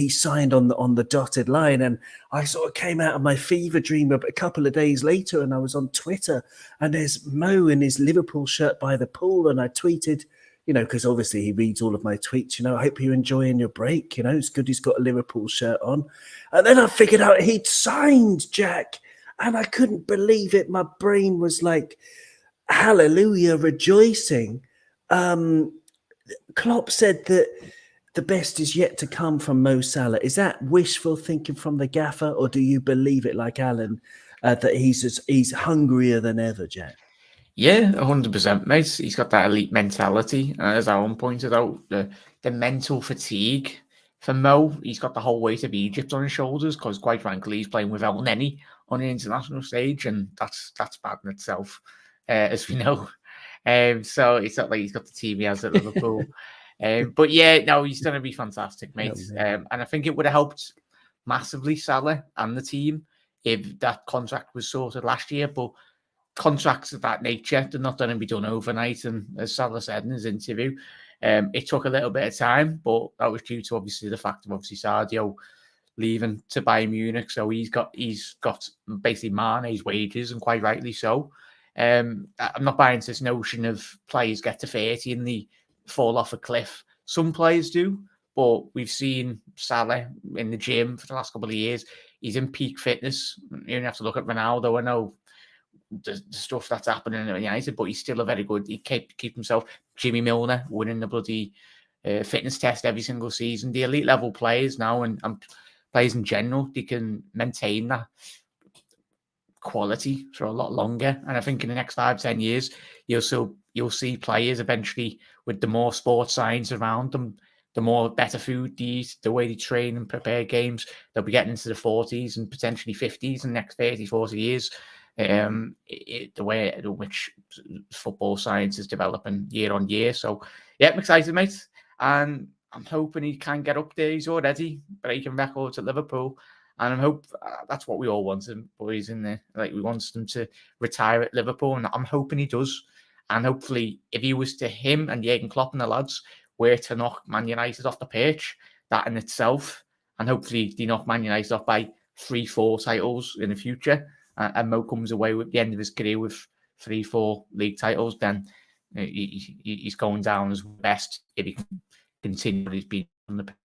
signed on the dotted line, and I sort of came out of my fever dream a couple of days later, and I was on Twitter, and there's Mo in his Liverpool shirt by the pool, and I tweeted, because obviously he reads all of my tweets, I hope you're enjoying your break. It's good he's got a Liverpool shirt on. And then I figured out he'd signed, Jack, and I couldn't believe it. My brain was like, hallelujah, rejoicing. Klopp said that the best is yet to come from Mo Salah. Is that wishful thinking from the gaffer, or do you believe it like Alan, that he's hungrier than ever, Jack? Yeah, 100%, mate. He's got that elite mentality, as Alan pointed out. The mental fatigue for Mo, he's got the whole weight of Egypt on his shoulders because, quite frankly, he's playing without Nenny on the international stage, and that's bad in itself, as we know. So it's not like he's got the team he has at Liverpool. But yeah, no, he's going to be fantastic, mate. And I think it would have helped massively Salah and the team if that contract was sorted last year, but contracts of that nature, they're not going to be done overnight. And as Salah said in his interview, it took a little bit of time, but that was due to obviously the fact of Sadio leaving to Bayern Munich. So he's got basically Mane's wages, and quite rightly so. I'm not buying into this notion of players get to 30 and they fall off a cliff. Some players do, but we've seen Salah in the gym for the last couple of years. He's in peak fitness. You don't have to look at Ronaldo. I know the stuff that's happening at United, but he's still a very good. He keep himself. Jimmy Milner winning the bloody fitness test every single season. The elite level players now and players in general, they can maintain that quality for a lot longer. And I think in the next 5-10 years, he'll still you'll see players eventually with the more sports science around them, the more better food they eat, the way they train and prepare games, they'll be getting into the 40s and potentially 50s in the next 30, 40 years. The way in which football science is developing year on year. So, yeah, I'm excited, mate. And I'm hoping he can get up there. He's already breaking records at Liverpool. And I hope that's what we all want him, boys, in there. Like, we want him to retire at Liverpool. And I'm hoping he does. And hopefully, if he was to him and Jurgen Klopp and the lads were to knock Man United off the pitch, that in itself, and hopefully they knock Man United off by 3-4 titles in the future, and Mo comes away with the end of his career with 3-4 league titles, then he's going down as best if he can continue what he's been on the pitch.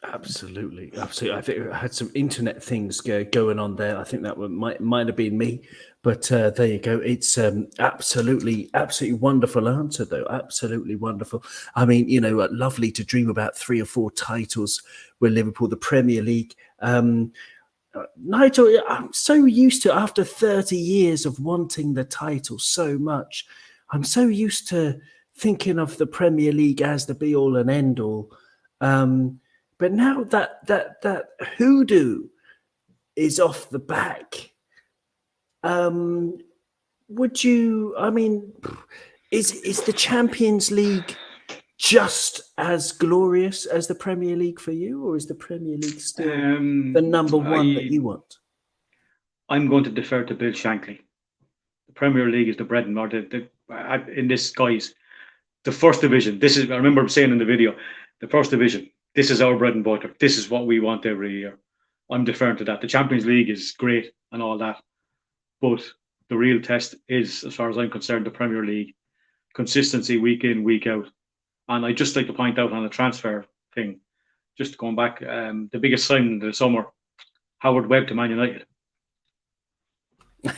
Absolutely. I think I had some internet things going on there. I think that might have been me, but there you go. It's absolutely wonderful answer, though. Absolutely wonderful. I mean, lovely to dream about 3 or 4 titles with Liverpool, the Premier League. Nigel, I'm so used to, after 30 years of wanting the title so much, I'm so used to thinking of the Premier League as the be all and end all. But now that hoodoo is off the back, is the Champions League just as glorious as the Premier League for you, or is the Premier League still the number one that you want? I'm going to defer to Bill Shankly. The Premier League is the bread and butter. In this, guys, the first division. This is, I remember saying in the video, the first division. This is our bread and butter. This is what we want every year. I'm deferring to that. The Champions League is great and all that, but the real test is, as far as I'm concerned, the Premier League. Consistency week in, week out. And I'd just like to point out on the transfer thing, just going back, the biggest signing of the summer, Howard Webb to Man United.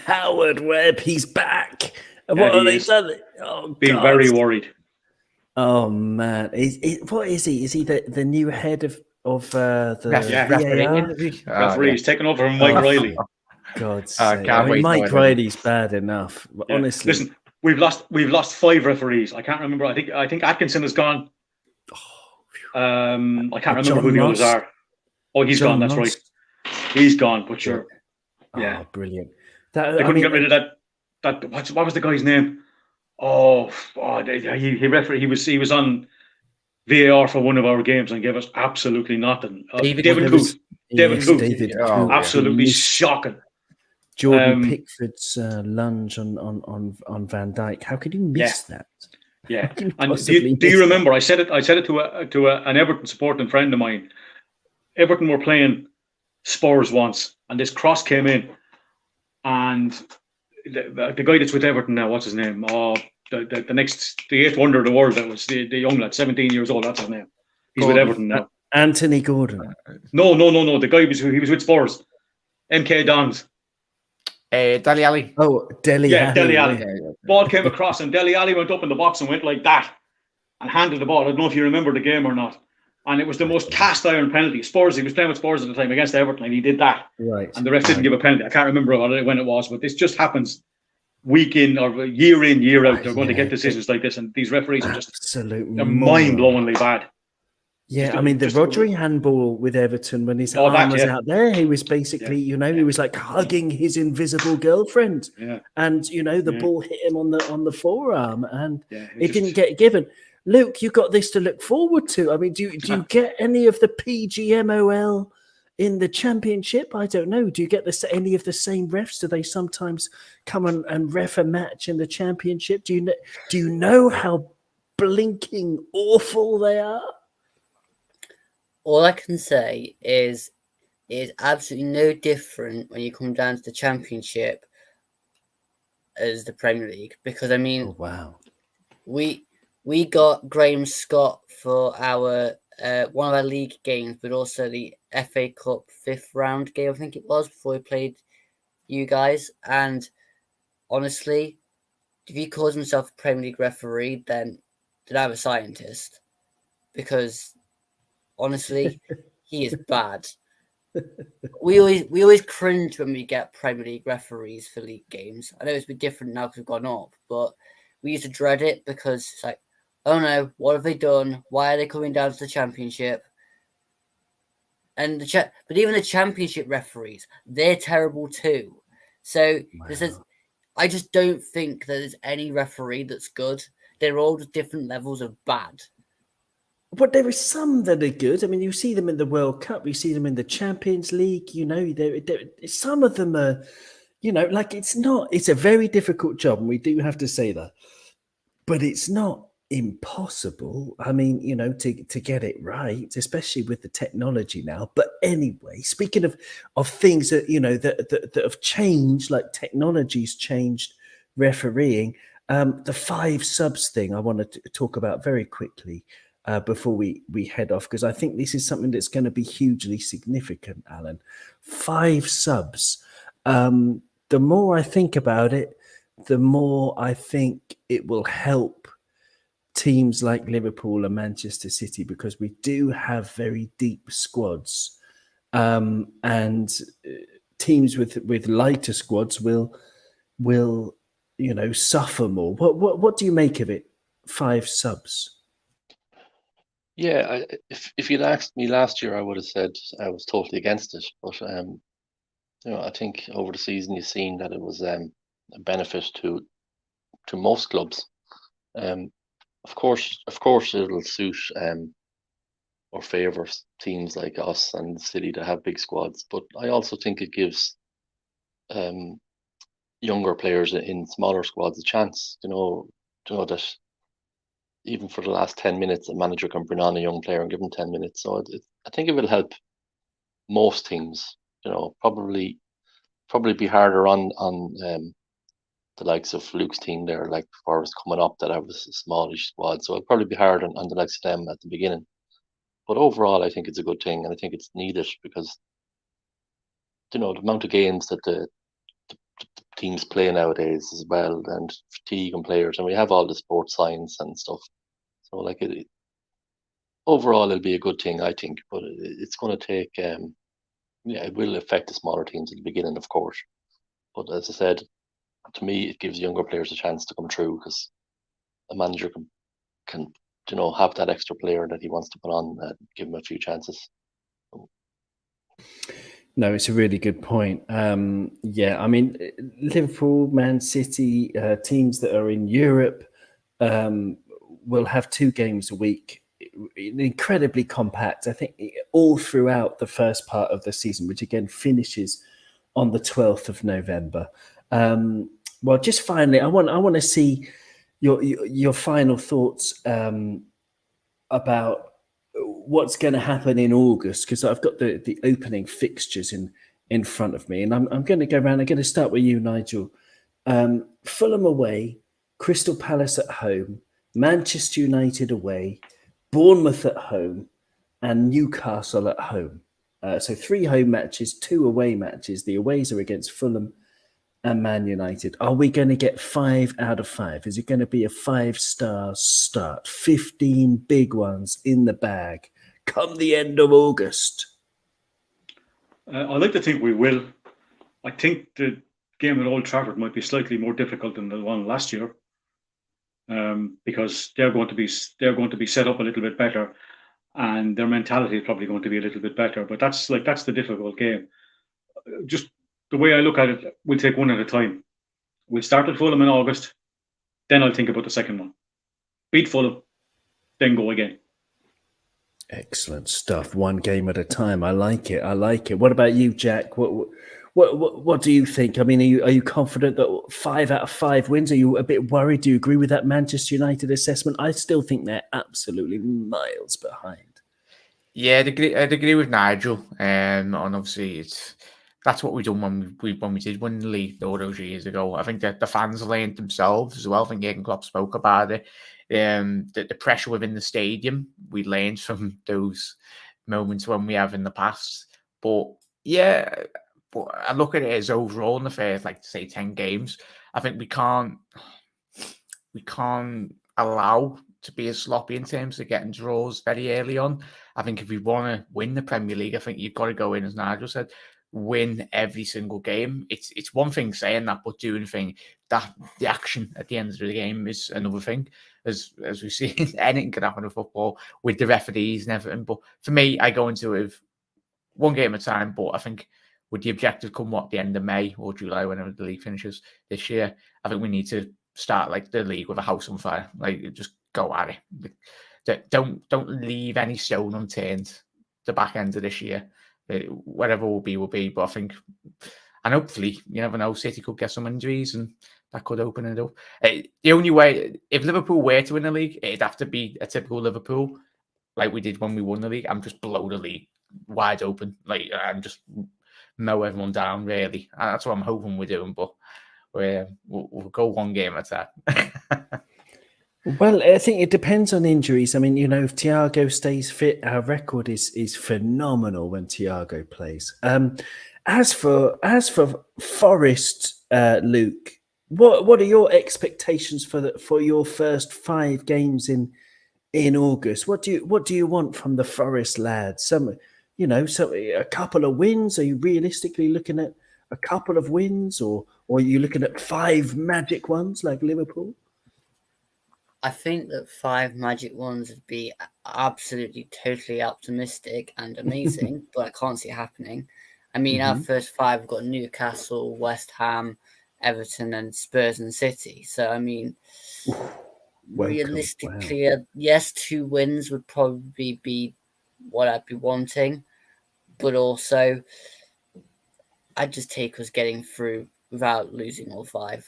Howard Webb, he's back. What have they done? Oh, being very worried. Oh man, what is he? Is he the new head of the referee? He's taken over from Mike Riley. God's sake. Mike Riley's bad enough. Honestly, listen, we've lost 5 referees. I can't remember. I think Atkinson is gone. I can't remember who the others are. Oh, he's gone. That's right. He's gone. But sure, yeah, brilliant. They couldn't get rid of that. What was the guy's name? He refereed. He was on VAR for one of our games and gave us absolutely nothing. David Coote. Absolutely shocking. Jordan Pickford's lunge on Van Dijk. How could you miss that? Yeah. And do you remember? I said it to an Everton supporting friend of mine. Everton were playing Spurs once, and this cross came in, and the guy that's with Everton now, what's his name? The 8th wonder of the world. That was the young lad, 17 years old. That's his name. He's with Everton now. Anthony Gordon. No. The guy he was with Spurs. MK Dons. Dele Alli. Oh, Dele Alli. Dele Alli. Ball came across, and Dele Alli went up in the box and went like that, and handed the ball. I don't know if you remember the game or not. And it was the most cast iron penalty. Spurs. He was playing with Spurs at the time against Everton, and he did that. Right. And the ref didn't give a penalty. I can't remember when it was, but this just happens week in or year in, year out. They're going to get decisions like this, and these referees are just absolutely mind-blowingly bad. Yeah, I mean, the Rodri handball with Everton, when his arm was out there, he was basically, he was like hugging his invisible girlfriend. Yeah. And, the ball hit him on the forearm, and it didn't get given. Luke, you got this to look forward to. I mean, do you get any of the PGMOL in the Championship? I don't know. Do you get any of the same refs? Do they sometimes come and ref a match in the Championship? Do you know how blinking awful they are? All I can say is absolutely no different when you come down to the Championship as the Premier League, because I mean, we got Graham Scott for our one of our league games, but also the FA Cup 5th round game, I think it was, before we played you guys. And honestly, if he calls himself a Premier League referee, then I'm a scientist, because honestly, he is bad. We always cringe when we get Premier League referees for league games. I know it's been different now because we've gone up, but we used to dread it because it's like, oh no, what have they done? Why are they coming down to the Championship? And but even the Championship referees, they're terrible too. So Wow. I just don't think that there's any referee that's good. They're all just different levels of bad. But there are some that are good. I mean, you see them in the World Cup, you see them in the Champions League. You know, some of them are, you know, like it's a very difficult job, and we do have to say that. But it's not impossible. I mean, you know, to get it right, especially with the technology now. But anyway, speaking of things that, you know, that have changed, like technology's changed refereeing. The 5 subs thing I want to talk about very quickly before we head off, because I think this is something that's going to be hugely significant, Alan. 5 subs. The more I think about it, the more I think it will help teams like Liverpool and Manchester City, because we do have very deep squads, and teams with lighter squads will you know suffer more. What do you make of it? 5 subs. Yeah, if you'd asked me last year, I would have said I was totally against it. But you know, I think over the season you've seen that it was a benefit to most clubs. Of course, it'll suit or favour teams like us and City that have big squads. But I also think it gives younger players in smaller squads a chance. You know that even for the last 10 minutes, a manager can bring on a young player and give them 10 minutes. So I think it will help most teams. You know, probably be harder on the likes of Luke's team there, like Forest coming up, that have a smallish squad. So it'll probably be hard on the likes of them at the beginning. But overall, I think it's a good thing, and I think it's needed because, you know, the amount of games that the teams play nowadays as well, and fatigue on players, and we have all the sports science and stuff. So like overall, it'll be a good thing, I think. But it's going to take, yeah, it will affect the smaller teams at the beginning, of course. But as I said, to me, it gives younger players a chance to come through because a manager can you know have that extra player that he wants to put on and give him a few chances. No, it's a really good point. Yeah, I mean, Liverpool, Man City, teams that are in Europe will have 2 games a week, incredibly compact. I think all throughout the first part of the season, which again finishes on the 12th of November. Well, just finally, I want to see your final thoughts about what's going to happen in August, because I've got the opening fixtures in front of me, and I'm going to go around. I'm going to start with you, Nigel. Fulham away, Crystal Palace at home, Manchester United away, Bournemouth at home, and Newcastle at home. So 3 home matches, 2 away matches. The aways are against Fulham and Man United. Are we going to get 5 out of 5? Is it going to be a 5-star start? 15 big ones in the bag come the end of August? I like to think we will. I think the game at Old Trafford might be slightly more difficult than the one last year, because they're going to be set up a little bit better, and their mentality is probably going to be a little bit better. But that's the difficult game. Just the way I look at it, we'll take one at a time. We'll start at Fulham in August, then I'll think about the second one. Beat Fulham, then go again. Excellent stuff. One game at a time. I like it. What about you, Jack? What do you think? I mean, are you confident that 5 out of 5 wins? Are you a bit worried? Do you agree with that Manchester United assessment? I still think they're absolutely miles behind. Yeah, I'd agree with Nigel. And obviously, that's what we done when we did win the league all those years ago. I think that the fans learned themselves as well. I think Jurgen Klopp spoke about it. The pressure within the stadium, we learned from those moments when we have in the past. But yeah, but I look at it as overall in the first, like say 10 games. I think we can't allow to be as sloppy in terms of getting draws very early on. I think if we want to win the Premier League, I think you've got to go in, as Nigel said, win every single game. It's one thing saying that, but doing that the action at the end of the game is another thing. As we see, anything can happen in football with the referees and everything. But for me, I go into it with one game at a time. But I think with the objective come the end of May or July, whenever the league finishes this year, I think we need to start like the league with a house on fire. Like just go at it. Don't leave any stone unturned. The back end of this year. Whatever will be. But I think, and hopefully, you never know, City could get some injuries and that could open it up. The only way, if Liverpool were to win the league, it'd have to be a typical Liverpool, like we did when we won the league, and just blow the league wide open, and just mow everyone down, really. And that's what I'm hoping we're doing, but we'll go one game at a time. Well, I think it depends on injuries. I mean, if Thiago stays fit, our record is phenomenal when Thiago plays. As for Forest, Luke, what are your expectations for your first 5 games in August? What do you want from the Forest lads? A couple of wins. Are you realistically looking at a couple of wins, or are you looking at 5 magic ones like Liverpool? I think that 5 magic ones would be absolutely, totally optimistic and amazing, but I can't see it happening. I mean, our first 5 have got Newcastle, West Ham, Everton, and Spurs and City. So, I mean, realistically, yes, 2 wins would probably be what I'd be wanting, but also I'd just take us getting through without losing all 5.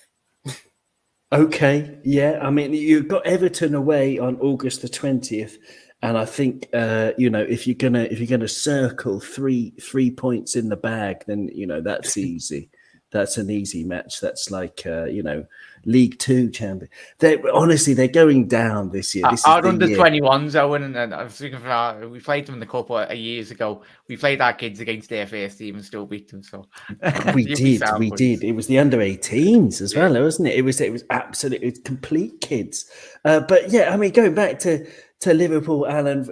Okay, yeah. I mean, you've got Everton away on August the 20th, and I think if you're gonna circle three points in the bag, then that's easy. That's an easy match. That's like League 2 champion. They're going down this year. This Our is under 21s, Owen, and I was thinking we played them in the cup years ago. We played our kids against their first team and still beat them. So we did. It was the under 18s as well, wasn't it? It was absolutely complete kids. But yeah, I mean, going back to Liverpool, Alan,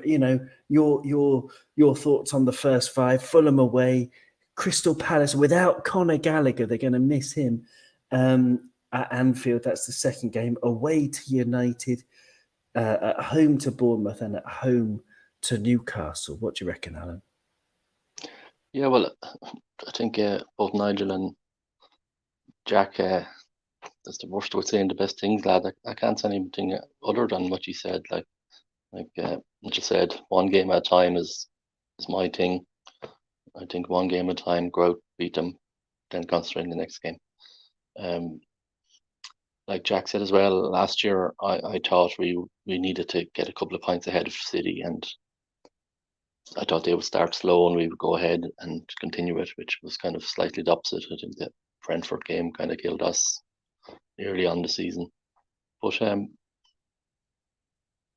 your thoughts on the first 5. Fulham away, Crystal Palace without Conor Gallagher. They're going to miss him. At Anfield, that's the second game. Away to United, at home to Bournemouth, and at home to Newcastle. What do you reckon, Alan? Yeah, well, I think both Nigel and Jack, that's the worst way of saying the best things, lad. I can't say anything other than what you said. Like Nigel said, one game at a time is my thing. I think one game at a time, go out, beat them, then concentrate on the next game. Like Jack said as well, last year I thought we needed to get a couple of points ahead of City, and I thought they would start slow and we would go ahead and continue it, which was kind of slightly the opposite. I think the Brentford game kind of killed us early on the season. But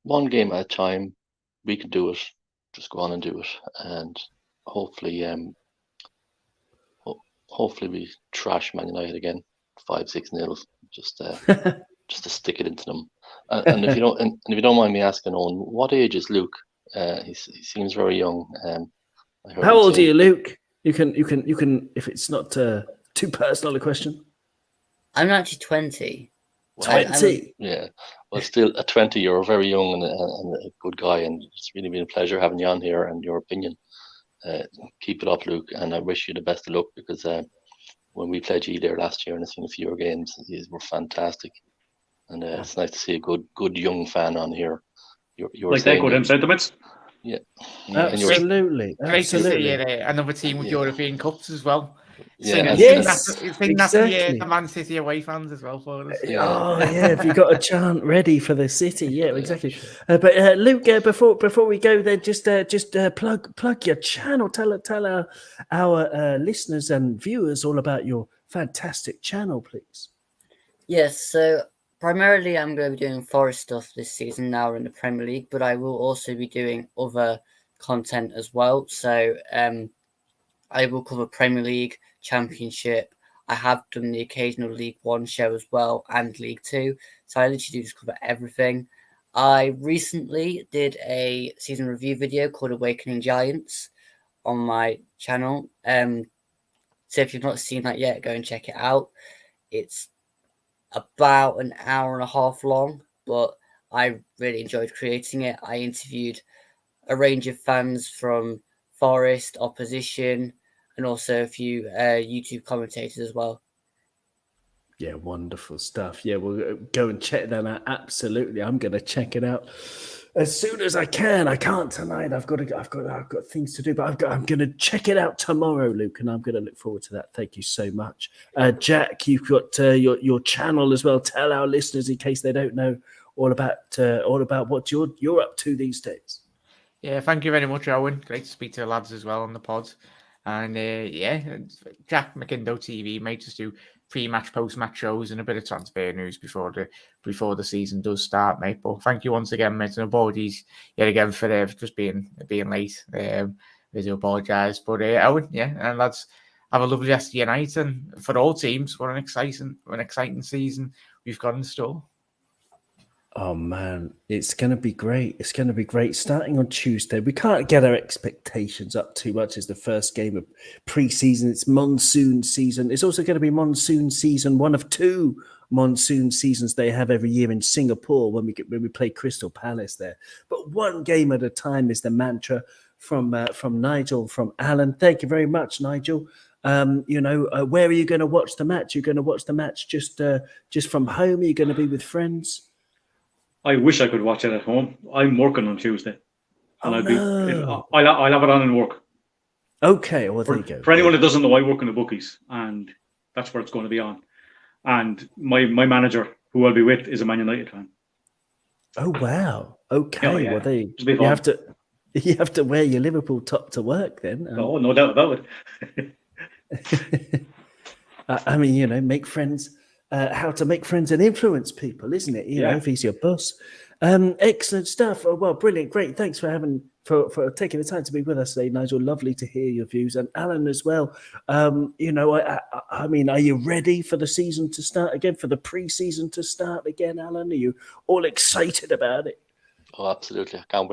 one game at a time, we can do it. Just go on and do it, and hopefully we trash Man United again, 5-6-0, just to stick it into them. And if you don't mind me asking, Owen, what age is Luke? He seems very young. How old are you, Luke? You can. If it's not too personal a question. I'm actually 20. 20. Yeah, well, still at 20, you're very young and a good guy, and it's really been a pleasure having you on here and your opinion. Keep it up, Luke, and I wish you the best of luck, because when we played you there last year and I've seen a few of your games, these were fantastic, and it's nice to see a good young fan on here. You're like that, good sentiments. Yeah, absolutely. Great to see another team with European Cups as well. Yeah, exactly. The Man City away fans as well for us. Yeah. Oh yeah, have you got a chant ready for the City? Yeah, exactly. But Luke, before we go there, just plug your channel. Tell our listeners and viewers all about your fantastic channel, please. Yes, so primarily I'm going to be doing Forest stuff this season now we're in the Premier League, but I will also be doing other content as well. So I will cover Premier League, Championship. I have done the occasional League One show as well, and League Two. So I literally do just cover everything. I recently did a season review video called Awakening Giants on my channel. So if you've not seen that yet, go and check it out. It's about an hour and a half long, but I really enjoyed creating it. I interviewed a range of fans from Forest, opposition, and also a few YouTube commentators as well. Yeah, wonderful stuff. Yeah, we'll go and check that out. Absolutely, I'm going to check it out as soon as I can. I can't tonight. I've got things to do, but I'm going to check it out tomorrow, Luke, and I'm going to look forward to that. Thank you so much, Jack. You've got your channel as well. Tell our listeners, in case they don't know all about what you're up to these days. Yeah, thank you very much, Owen. Great to speak to the lads as well on the pod. And Jack McIndo TV, mate, just do pre-match, post-match shows and a bit of transfer news before the season does start, mate. But thank you once again, mate, and apologies yet again for just being late. I do apologise, but Owen, and lads, have a lovely rest of your night. And for all teams, what an exciting season we've got in store. Oh man, it's going to be great. It's going to be great. Starting on Tuesday, we can't get our expectations up too much. It's the first game of pre-season. It's monsoon season. It's also going to be monsoon season, one of two monsoon seasons they have every year in Singapore when we play Crystal Palace there. But one game at a time is the mantra from Nigel, from Alan. Thank you very much, Nigel. Where are you going to watch the match? You're going to watch the match just from home? Are you going to be with friends? I wish I could watch it at home. I'm working on Tuesday, and no. I'll have it on in work. Okay, well there you go. For anyone that doesn't know, I work in the bookies, and that's where it's going to be on. And my manager, who I'll be with, is a Man United fan. Oh wow! Okay, Oh, yeah. Well you have to wear your Liverpool top to work then. Oh, no doubt about it. I mean, make friends. How to make friends and influence people, isn't it? You know, if he's your boss. Excellent stuff. Oh, well, brilliant, great. Thanks for taking the time to be with us today, Nigel. Lovely to hear your views, and Alan as well. I mean, are you ready for the season to start again? For the pre-season to start again, Alan? Are you all excited about it? Oh, absolutely! I can't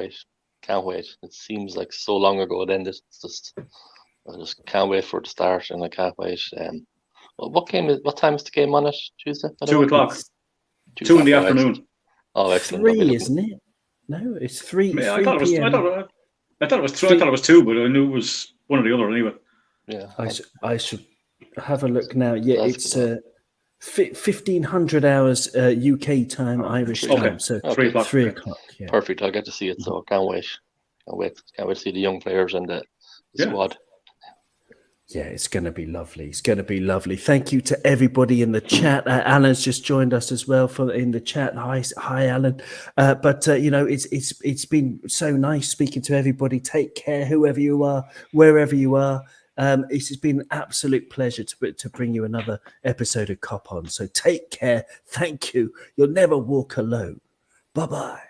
wait. It seems like so long ago it ended. I just can't wait for it to start, and I can't wait. What time is the game on it? Tuesday? 2 o'clock. 2 in the afternoon. Oh, excellent. 3, isn't it? No, it's 3. I thought it was 2. I thought it was 2, but I knew it was one or the other anyway. Yeah. I should have a look now. Yeah, it's 1500 hours UK time, Irish time. So 3 o'clock. 3 o'clock. Yeah. Perfect. I'll get to see it. So I can't wait. Can't wait to see the young players and the squad. Yeah, it's going to be lovely. It's going to be lovely. Thank you to everybody in the chat. Alan's just joined us as well in the chat. Hi, Alan. It's been so nice speaking to everybody. Take care, whoever you are, wherever you are. It's been an absolute pleasure to bring you another episode of Cop On. So take care. Thank you. You'll never walk alone. Bye-bye.